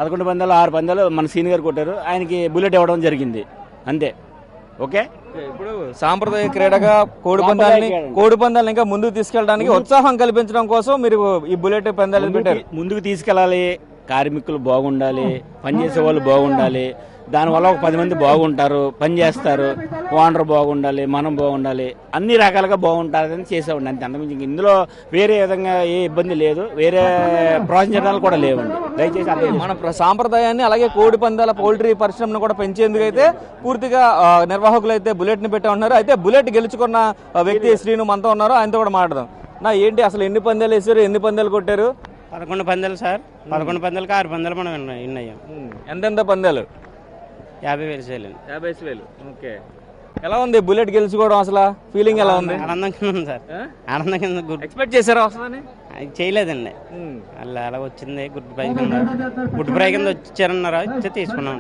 11 పందాలు 6 పందాలు మన సీన్ గారు కొట్టారు. ఆయనకి బుల్లెట్ ఇవ్వడం జరిగింది అంతే. ఓకే, ఇప్పుడు సాంప్రదాయ క్రీడగా కోడి పందాలని ఇంకా ముందుకు తీసుకెళ్ళడానికి ఉత్సాహం కల్పించడం కోసం మీరు ఈ బుల్లెట్ పందాలు పెట్టారు. ముందుకు తీసుకెళ్ళాలి. కార్మికులు బాగుండాలి, పనిచేసే వాళ్ళు బాగుండాలి. దానివల్ల ఒక 10 మంది బాగుంటారు, పని చేస్తారు. ఓనర్ బాగుండాలి, మనం బాగుండాలి, అన్ని రకాలుగా బాగుంటుందని చేసేవాడిని అంతే. అంతకుమించి ఇందులో వేరే విధంగా ఏ ఇబ్బంది లేదు, వేరే ప్రోత్సహించడాలు కూడా లేవండి. దయచేసి అర్థం మన సాంప్రదాయాన్ని అలాగే కోడి పందాల పౌల్ట్రీ పరిశ్రమను కూడా పెంచేందుకు అయితే పూర్తిగా నిర్వాహకులు అయితే బుల్లెట్ ని పెట్టా ఉన్నారు. అయితే బుల్లెట్ గెలుచుకున్న వ్యక్తి శ్రీను మనతో ఉన్నారు, ఆయనతో కూడా మాట్లాడదాం. ఏంటి అసలు ఎన్ని పందాలు వేసారు, ఎన్ని పందాలు కొట్టారు? 11 పందాలు సార్. 11 పందాలకి 6 పందాలు మనం విన్నాం. ఎంతెంత పందాలు? 50,000 చేయాలండి. 50,000. ఓకే, ఎలా ఉంది బుల్లెట్ గెలుచుకోవడం? అసలు ఫీలింగ్ ఎలా ఉంది? ఆనందంగా ఉంది సార్. ఆనందంగా ఎక్స్పెక్ట్ చేశారా వస్తుందని? చేయలేదండి. అలా అలా వచ్చింది. గుడ్ ప్రైజ్ కింద వచ్చారన్నారు, వచ్చి తీసుకున్నాం.